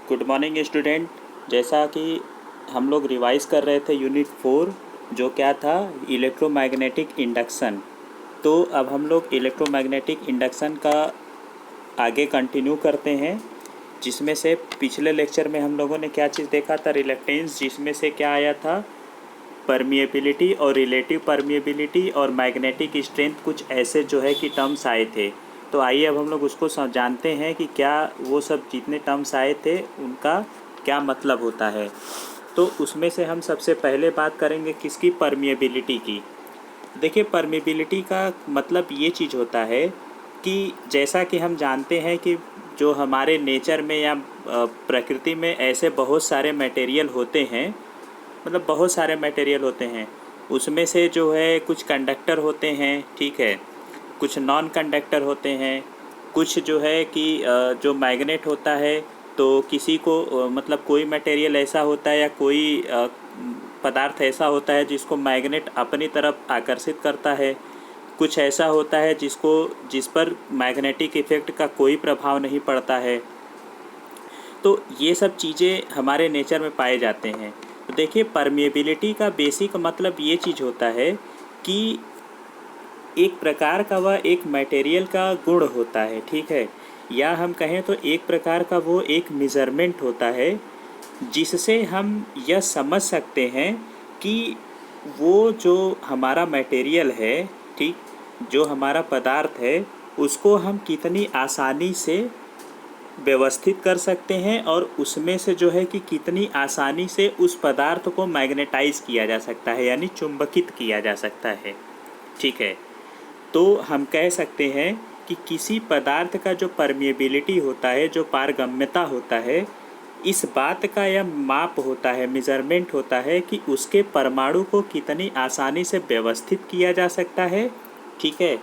Good morning student. जैसा कि हम लोग रिवाइज़ कर रहे थे यूनिट 4, जो क्या था, इलेक्ट्रोमैग्नेटिक इंडक्शन। तो अब हम लोग इलेक्ट्रोमैग्नेटिक इंडक्शन का आगे कंटिन्यू करते हैं, जिसमें से पिछले लेक्चर में हम लोगों ने क्या चीज़ देखा था, रिलेक्टेंस, जिसमें से क्या आया था, परमिएबिलिटी और रिलेटिव परमिएबिलिटी और मैग्नेटिक स्ट्रेंथ, कुछ ऐसे जो है कि टर्म्स आए थे। तो आइए अब हम लोग उसको जानते हैं कि क्या वो सब जितने टर्म्स आए थे उनका क्या मतलब होता है। तो उसमें से हम सबसे पहले बात करेंगे किसकी, परमिएबिलिटी की। देखिए, परमिएबिलिटी का मतलब ये चीज़ होता है कि जैसा कि हम जानते हैं कि जो हमारे नेचर में या प्रकृति में ऐसे बहुत सारे मटेरियल होते हैं, मतलब बहुत सारे मटेरियल होते हैं। उसमें से जो है कुछ कंडक्टर होते हैं, ठीक है, कुछ नॉन कंडक्टर होते हैं, कुछ जो है कि जो मैग्नेट होता है, तो किसी को मतलब कोई मटेरियल ऐसा होता है या कोई पदार्थ ऐसा होता है जिसको मैग्नेट अपनी तरफ आकर्षित करता है। कुछ ऐसा होता है जिस पर मैग्नेटिक इफ़ेक्ट का कोई प्रभाव नहीं पड़ता है। तो ये सब चीज़ें हमारे नेचर में पाए जाते हैं। तो देखिए, परमिएबिलिटी का बेसिक मतलब ये चीज़ होता है कि एक प्रकार का वह एक मटेरियल का गुण होता है, ठीक है, या हम कहें तो एक प्रकार का वो एक मेज़रमेंट होता है जिससे हम यह समझ सकते हैं कि वो जो हमारा मटेरियल है, ठीक, जो हमारा पदार्थ है, उसको हम कितनी आसानी से व्यवस्थित कर सकते हैं और उसमें से जो है कि कितनी आसानी से उस पदार्थ को मैग्नेटाइज किया जा सकता है, यानी चुंबकित किया जा सकता है, ठीक है। तो हम कह सकते हैं कि किसी पदार्थ का जो परमिएबिलिटी होता है, जो पारगम्यता होता है, इस बात का यह माप होता है, मेज़रमेंट होता है कि उसके परमाणु को कितनी आसानी से व्यवस्थित किया जा सकता है, ठीक है।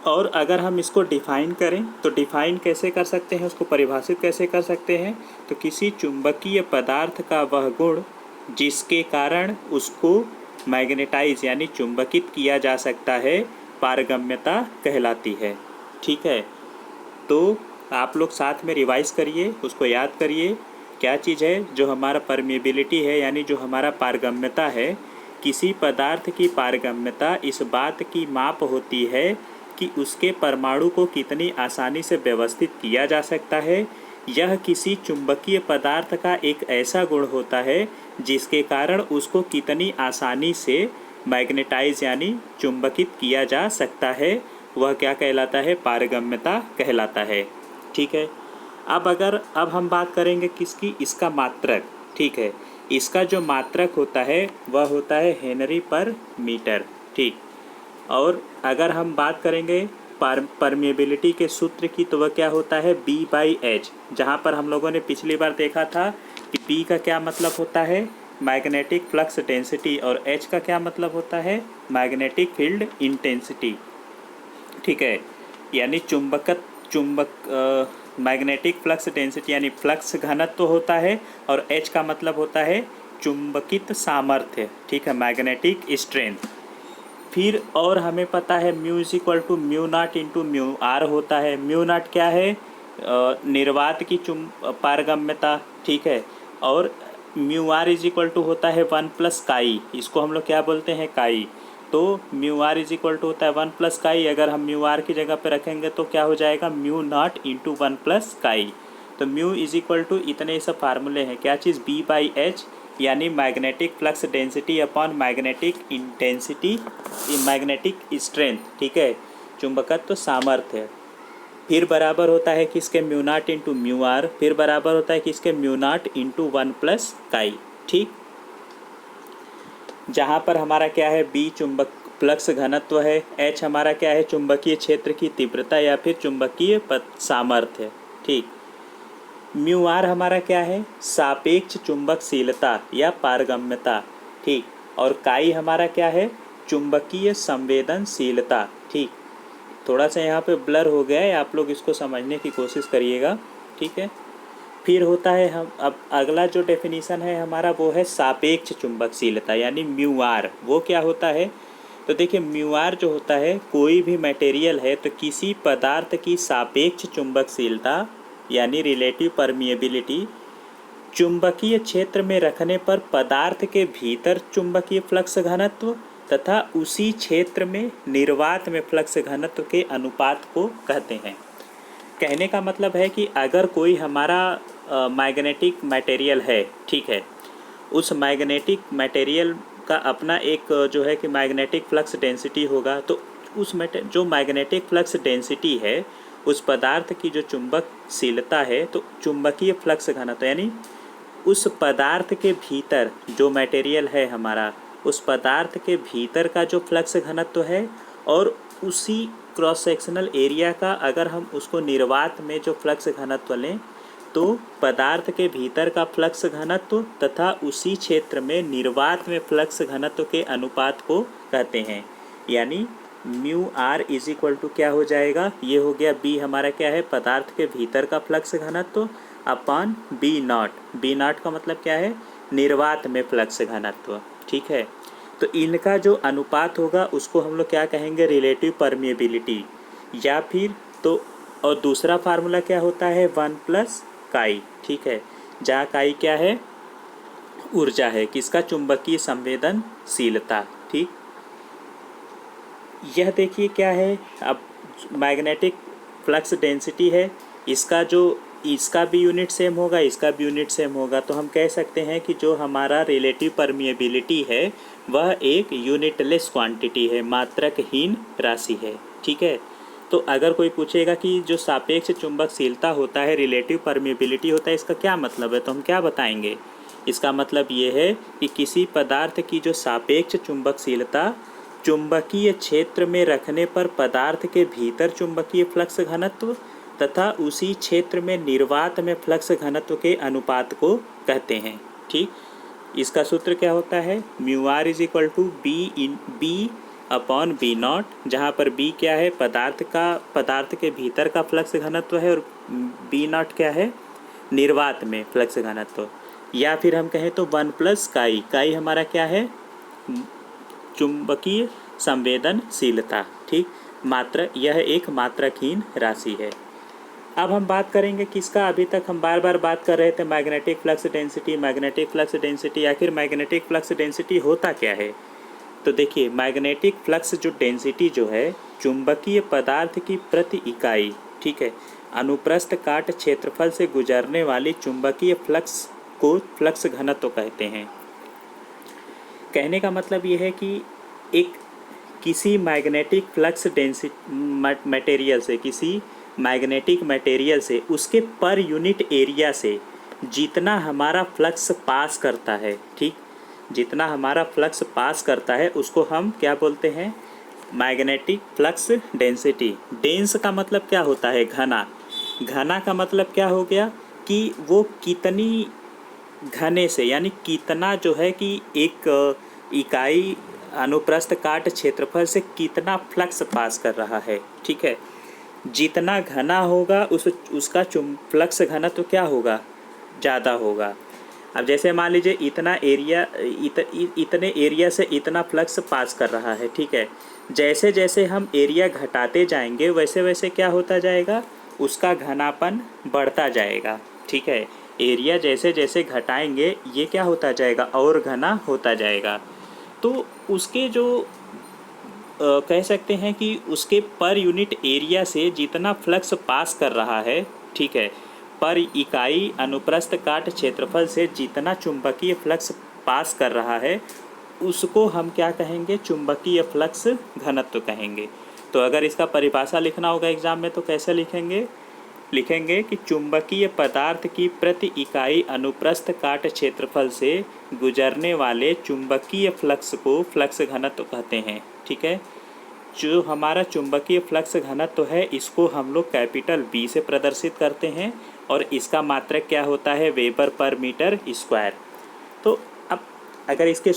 और अगर हम इसको डिफ़ाइन करें तो डिफ़ाइन कैसे कर सकते हैं, उसको परिभाषित कैसे कर सकते हैं, तो किसी चुंबकीय पदार्थ का वह गुण जिसके कारण उसको मैग्नेटाइज यानी चुंबकित किया जा सकता है, पारगम्यता कहलाती है, ठीक है। तो आप लोग साथ में रिवाइज़ करिए, उसको याद करिए, क्या चीज़ है जो हमारा परमिएबिलिटी है, यानी जो हमारा पारगम्यता है। किसी पदार्थ की पारगम्यता इस बात की माप होती है कि उसके परमाणु को कितनी आसानी से व्यवस्थित किया जा सकता है। यह किसी चुंबकीय पदार्थ का एक ऐसा गुण होता है जिसके कारण उसको कितनी आसानी से मैग्नेटाइज यानी चुंबकित किया जा सकता है, वह क्या कहलाता है, पारगम्यता कहलाता है, ठीक है। अब हम बात करेंगे किसकी, इसका मात्रक, ठीक है। इसका जो मात्रक होता है वह होता है हेनरी पर मीटर, ठीक। और अगर हम बात करेंगे परमिएबिलिटी के सूत्र की, तो वह क्या होता है, B/H, जहाँ पर हम लोगों ने पिछली बार देखा था कि B का क्या मतलब होता है, मैग्नेटिक फ्लक्स डेंसिटी, और H का क्या मतलब होता है, मैग्नेटिक फील्ड इंटेंसिटी, ठीक है। यानी मैग्नेटिक फ्लक्स डेंसिटी यानी फ्लक्स घनत्व तो होता है, और H का मतलब होता है चुंबकित सामर्थ्य, ठीक है, मैग्नेटिक स्ट्रेंथ। फिर और हमें पता है mu is equal to mu naught into mu R होता है। म्यू नॉट क्या है, निर्वात की पारगम्यता, ठीक है। और mu R is equal to होता है 1+काई, इसको हम लोग क्या बोलते हैं, काई। तो mu R is equal to होता है 1+काई। अगर हम म्यू आर की जगह पे रखेंगे तो क्या हो जाएगा, म्यू नॉट इंटू 1+काई। तो म्यू इज इक्वल टू इतने सब फार्मूले हैं, क्या चीज़, B/H, यानी magnetic flux density upon magnetic intensity, magnetic strength, ठीक है, चुंबकत्व सामर्थ्य। फिर बराबर होता है किसके, mu naught into mu R, फिर बराबर होता है किसके, म्यू नॉट इंटू 1+काई, ठीक। जहाँ पर हमारा क्या है, B चुंबक फ्लक्स घनत्व है, H हमारा क्या है, चुंबकीय क्षेत्र की तीव्रता या फिर चुंबकीय सामर्थ्य, ठीक। म्यू आर हमारा क्या है, सापेक्ष चुंबकशीलता या पारगम्यता, ठीक। और काई हमारा क्या है, चुंबकीय संवेदनशीलता, ठीक। थोड़ा सा यहाँ पे ब्लर हो गया है, आप लोग इसको समझने की कोशिश करिएगा, ठीक है। फिर होता है, हम अब अगला जो डेफिनीशन है हमारा वो है सापेक्ष चुंबकशीलता यानी म्यू आर। वो क्या होता है, तो देखिए म्यू आर जो होता है, कोई भी मटेरियल है तो किसी पदार्थ की सापेक्ष चुंबकशीलता यानी रिलेटिव परमिएबिलिटी चुंबकीय क्षेत्र में रखने पर पदार्थ के भीतर चुंबकीय फ्लक्स घनत्व तथा उसी क्षेत्र में निर्वात में फ्लक्स घनत्व के अनुपात को कहते हैं। कहने का मतलब है कि अगर कोई हमारा मैग्नेटिक मटेरियल है, ठीक है, उस मैग्नेटिक मटेरियल का अपना एक जो है कि मैग्नेटिक फ्लक्स डेंसिटी होगा, तो उस जो मैग्नेटिक फ्लक्स डेंसिटी है उस पदार्थ की जो चुंबकशीलता है, तो चुंबकीय फ्लक्स घनत्व यानी उस पदार्थ के भीतर जो मटेरियल है हमारा, उस पदार्थ के भीतर का जो फ्लक्स घनत्व है और उसी क्रॉस सेक्शनल एरिया का अगर हम उसको निर्वात में जो फ्लक्स घनत्व लें तो पदार्थ के भीतर का फ्लक्स घनत्व तथा उसी क्षेत्र में निर्वात में फ्लक्स घनत्व के अनुपात को कहते हैं। यानी mu R is equal to क्या हो जाएगा, ये हो गया बी हमारा क्या है, पदार्थ के भीतर का फ्लक्स घनत्व upon B naught. B naught का मतलब क्या है, निर्वात में फ्लक्स घनत्व, ठीक है। तो इनका जो अनुपात होगा उसको हम लोग क्या कहेंगे, रिलेटिव परमिएबिलिटी, या फिर तो और दूसरा फार्मूला क्या होता है, 1 प्लस काई, ठीक है, जहाँ काई क्या है, ऊर्जा है, किसका, चुंबकीय संवेदनशीलता, ठीक। यह देखिए क्या है, अब मैग्नेटिक फ्लक्स डेंसिटी है, इसका भी यूनिट सेम होगा, इसका भी यूनिट सेम होगा, तो हम कह सकते हैं कि जो हमारा रिलेटिव परमिएबिलिटी है वह एक यूनिटलेस क्वांटिटी है, मात्रकहीन राशि है, ठीक है। तो अगर कोई पूछेगा कि जो सापेक्ष चुंबकशीलता होता है, रिलेटिव परमिएबिलिटी होता है, इसका क्या मतलब है, तो हम क्या बताएंगे, इसका मतलब ये है कि किसी पदार्थ की जो सापेक्ष चुंबकशीलता चुंबकीय क्षेत्र में रखने पर पदार्थ के भीतर चुंबकीय फ्लक्स घनत्व तथा उसी क्षेत्र में निर्वात में फ्लक्स घनत्व के अनुपात को कहते हैं, ठीक। इसका सूत्र क्या होता है, mu R is equal to B upon B naught, जहाँ पर बी क्या है, पदार्थ के भीतर का फ्लक्स घनत्व है और बी नॉट क्या है, निर्वात में फ्लक्स घनत्व, या फिर हम कहें तो 1 प्लस काई, काई हमारा क्या है, चुंबकीय संवेदनशीलता, ठीक। यह एक मात्रकहीन राशि है। अब हम बात करेंगे किसका, अभी तक हम बार बार बात कर रहे थे magnetic flux density, magnetic flux density, आखिर मैग्नेटिक फ्लक्स डेंसिटी होता क्या है। तो देखिए मैग्नेटिक फ्लक्स जो डेंसिटी जो है चुंबकीय पदार्थ की प्रति इकाई, ठीक है, अनुप्रस्थ काट क्षेत्रफल से गुजरने वाली चुंबकीय फ्लक्स को फ्लक्स घनत्व कहते हैं। कहने का मतलब ये है कि एक किसी magnetic flux density magnetic material से उसके पर यूनिट एरिया से जितना हमारा फ्लक्स पास करता है, ठीक, जितना हमारा फ्लक्स पास करता है उसको हम क्या बोलते हैं, मैग्नेटिक फ्लक्स डेंसिटी। डेंस का मतलब क्या होता है, घना। घना का मतलब क्या हो गया कि वो कितनी घने से, यानी कितना जो है कि एक इकाई अनुप्रस्थ काट क्षेत्रफल से कितना फ्लक्स पास कर रहा है, ठीक है। जितना घना होगा उसका फ्लक्स घनत्व क्या होगा, ज़्यादा होगा। अब जैसे मान लीजिए इतना एरिया इतने एरिया से इतना फ्लक्स पास कर रहा है, ठीक है, जैसे जैसे हम एरिया घटाते जाएंगे वैसे वैसे क्या होता जाएगा, उसका घनापन बढ़ता जाएगा, ठीक है। एरिया जैसे जैसे घटाएंगे ये क्या होता जाएगा, और घना होता जाएगा। तो उसके जो कह सकते हैं कि उसके पर यूनिट एरिया से जितना फ्लक्स पास कर रहा है, ठीक है, पर इकाई अनुप्रस्थ काट क्षेत्रफल से जितना चुंबकीय फ्लक्स पास कर रहा है उसको हम क्या कहेंगे, चुंबकीय फ्लक्स घनत्व कहेंगे। तो अगर इसका परिभाषा लिखना होगा एग्जाम में तो कैसे लिखेंगे कि चुंबकीय पदार्थ की प्रति इकाई अनुप्रस्थ काट क्षेत्रफल से गुजरने वाले चुंबकीय फ्लक्स को फ्लक्स घनत्व कहते हैं, ठीक है। जो हमारा चुंबकीय फ्लक्स घनत्व है इसको हम लोग कैपिटल बी से प्रदर्शित करते हैं और इसका मात्रक क्या होता है, वेबर पर मीटर स्क्वायर। तो अब अगर इसके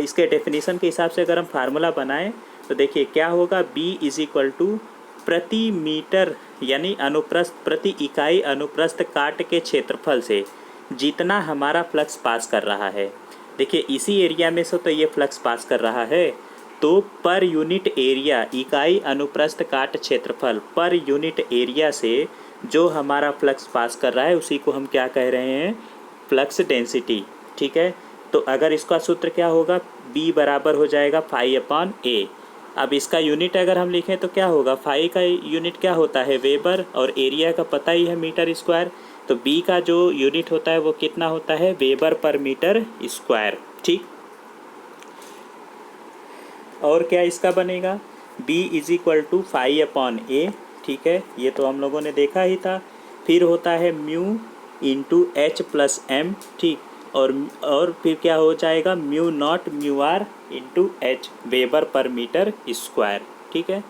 इसके डेफिनेशन के हिसाब से अगर हम फार्मूला बनाएं तो देखिए क्या होगा, बी इज इक्वल टू प्रति मीटर यानी प्रति इकाई अनुप्रस्थ काट के क्षेत्रफल से जितना हमारा फ्लक्स पास कर रहा है। देखिए इसी एरिया में से तो ये फ्लक्स पास कर रहा है, तो पर यूनिट एरिया, इकाई अनुप्रस्थ काट क्षेत्रफल पर यूनिट एरिया से जो हमारा फ्लक्स पास कर रहा है उसी को हम क्या कह रहे हैं, फ्लक्स डेंसिटी। ठीक है, तो अगर इसका सूत्र क्या होगा, B बराबर हो जाएगा फाई अपॉन ए। अब इसका यूनिट अगर हम लिखें तो क्या होगा, फाई का यूनिट क्या होता है, वेबर, और एरिया का पता ही है मीटर स्क्वायर। तो B का जो यूनिट होता है वो कितना होता है, वेबर पर मीटर स्क्वायर। ठीक, और क्या इसका बनेगा, B is equal to phi upon A. ठीक है, ये तो हम लोगों ने देखा ही था। फिर होता है mu into H plus M. ठीक, और फिर क्या हो जाएगा, mu naught mu R into H, weber per metre square. ठीक है,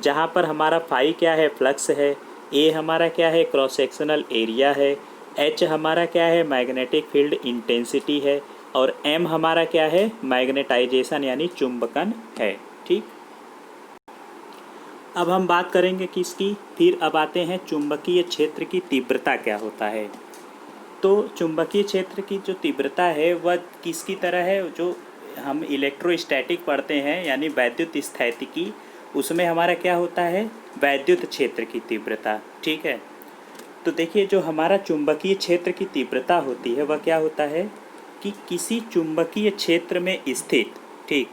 जहाँ पर हमारा फाई क्या है, फ्लक्स है, ए हमारा क्या है, क्रॉस सेक्शनल एरिया है, एच हमारा क्या है, मैग्नेटिक फील्ड इंटेंसिटी है, और एम हमारा क्या है, मैग्नेटाइजेशन यानी चुंबकन है। ठीक, अब हम बात करेंगे किसकी, फिर अब आते हैं चुंबकीय क्षेत्र की तीव्रता क्या होता है। तो चुंबकीय क्षेत्र की जो तीव्रता है वह किसकी तरह है, जो हम इलेक्ट्रोस्टैटिक पढ़ते हैं यानी वैद्युत स्थैतिकी, उसमें हमारा क्या होता है, वैद्युत क्षेत्र की तीव्रता। ठीक है, तो देखिए जो हमारा चुंबकीय क्षेत्र की तीव्रता होती है वह क्या होता है कि किसी चुंबकीय क्षेत्र में स्थित, ठीक,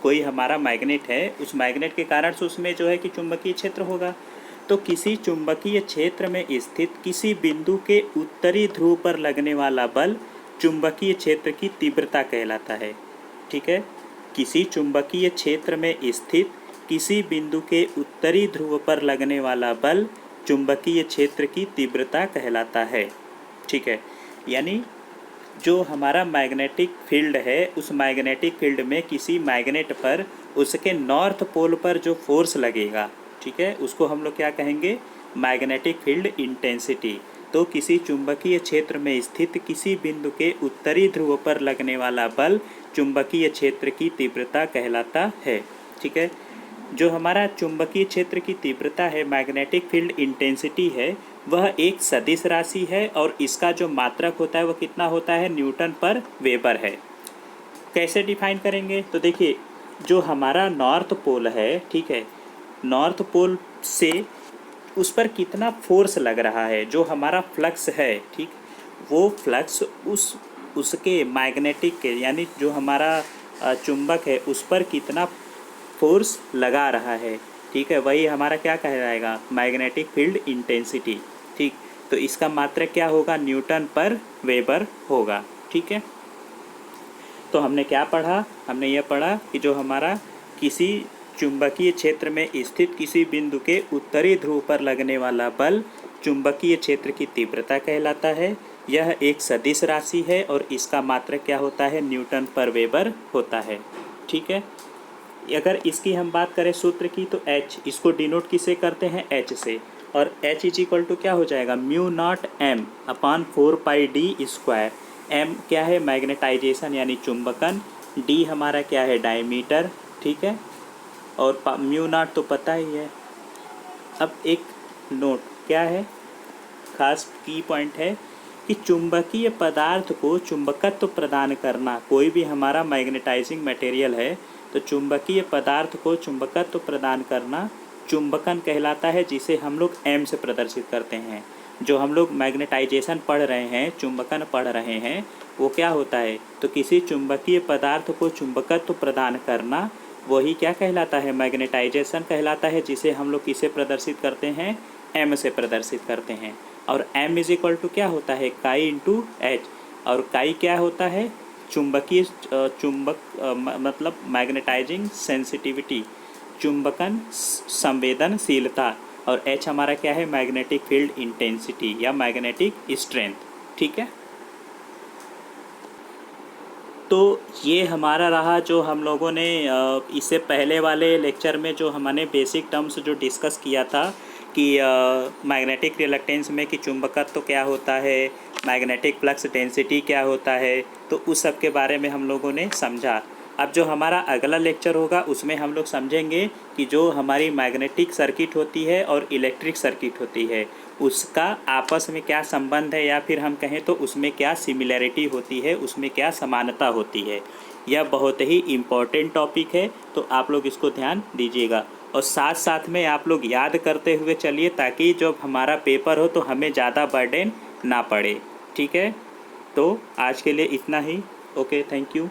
कोई हमारा मैग्नेट है, उस मैग्नेट के कारण से उसमें जो है कि चुंबकीय क्षेत्र होगा। तो किसी चुंबकीय क्षेत्र में स्थित किसी बिंदु के उत्तरी ध्रुव पर लगने वाला बल चुंबकीय क्षेत्र की तीव्रता कहलाता है। ठीक है, किसी चुंबकीय क्षेत्र में स्थित किसी बिंदु के उत्तरी ध्रुव पर लगने वाला बल चुंबकीय क्षेत्र की तीव्रता कहलाता है। ठीक है, यानी जो हमारा मैग्नेटिक फील्ड है, उस मैग्नेटिक फील्ड में किसी मैग्नेट पर उसके नॉर्थ पोल पर जो फोर्स लगेगा, ठीक है, उसको हम लोग क्या कहेंगे, मैग्नेटिक फील्ड इंटेंसिटी। तो किसी चुंबकीय क्षेत्र में स्थित किसी बिंदु के उत्तरी ध्रुव पर लगने वाला बल चुंबकीय क्षेत्र की तीव्रता कहलाता है। ठीक है, जो हमारा चुंबकीय क्षेत्र की तीव्रता है, मैग्नेटिक फील्ड इंटेंसिटी है, वह एक सदिश राशि है और इसका जो मात्रक होता है वो कितना होता है, न्यूटन पर वेबर है। कैसे डिफाइन करेंगे, तो देखिए जो हमारा नॉर्थ पोल है, ठीक है, नॉर्थ पोल से उस पर कितना फोर्स लग रहा है, जो हमारा फ्लक्स है, ठीक, वो फ्लक्स उसके मैग्नेटिक के यानी जो हमारा चुंबक है उस पर कितना फोर्स लगा रहा है। ठीक है, वही हमारा क्या कहलाएगा, मैग्नेटिक फील्ड इंटेंसिटी। ठीक, तो इसका मात्रक क्या होगा, न्यूटन पर वेबर होगा। ठीक है, तो हमने क्या पढ़ा, हमने यह पढ़ा कि जो हमारा किसी चुंबकीय क्षेत्र में स्थित किसी बिंदु के उत्तरी ध्रुव पर लगने वाला बल चुंबकीय क्षेत्र की तीव्रता कहलाता है। यह एक सदिश राशि है और इसका मात्रक क्या होता है, न्यूटन पर वेबर होता है। ठीक है, अगर इसकी हम बात करें सूत्र की, तो H, इसको डिनोट किसे करते हैं, H से, और H इज इक्वल टू क्या हो जाएगा, mu not M upon 4πd square. M क्या है, मैग्नेटाइजेशन यानी चुंबकन, D हमारा क्या है, डायमीटर। ठीक है, और म्यू नॉट तो पता ही है। अब एक नोट क्या है, खास की पॉइंट है कि चुंबकीय पदार्थ को चुंबकत्व प्रदान करना, कोई भी हमारा मैग्नेटाइजिंग मटेरियल है तो चुंबकीय पदार्थ को चुंबकत्व प्रदान करना चुंबकन कहलाता है, जिसे हम लोग M से प्रदर्शित करते हैं। जो हम लोग मैग्नेटाइजेशन पढ़ रहे हैं, चुंबकन पढ़ रहे हैं, वो क्या होता है, तो किसी चुंबकीय पदार्थ को चुंबकत्व प्रदान करना, वही क्या कहलाता है, मैग्नेटाइजेशन कहलाता है, जिसे हम लोग किसे प्रदर्शित करते हैं, M से प्रदर्शित करते हैं। और M इज इक्वल टू क्या होता है, काई इंटू H, और काई क्या होता है, चुंबकीय मतलब मैग्नेटाइजिंग सेंसिटिविटी, चुंबकन संवेदनशीलता, और H हमारा क्या है, मैग्नेटिक फील्ड इंटेंसिटी या मैग्नेटिक स्ट्रेंथ। ठीक है, तो ये हमारा रहा जो हम लोगों ने इससे पहले वाले लेक्चर में जो हमने बेसिक टर्म्स जो डिस्कस किया था कि मैग्नेटिक रिलक्टेंस में कि चुंबकत्व तो क्या होता है, मैग्नेटिक फ्लक्स डेंसिटी क्या होता है, तो उस सब के बारे में हम लोगों ने समझा। अब जो हमारा अगला लेक्चर होगा उसमें हम लोग समझेंगे कि जो हमारी मैग्नेटिक सर्किट होती है और इलेक्ट्रिक सर्किट होती है उसका आपस में क्या संबंध है, या फिर हम कहें तो उसमें क्या सिमिलैरिटी होती है, उसमें क्या समानता होती है। यह बहुत ही इम्पोर्टेंट टॉपिक है, तो आप लोग इसको ध्यान दीजिएगा। और साथ साथ में आप लोग याद करते हुए चलिए, ताकि जब हमारा पेपर हो तो हमें ज़्यादा बर्डन ना पड़े। ठीक है, तो आज के लिए इतना ही। Okay, thank you.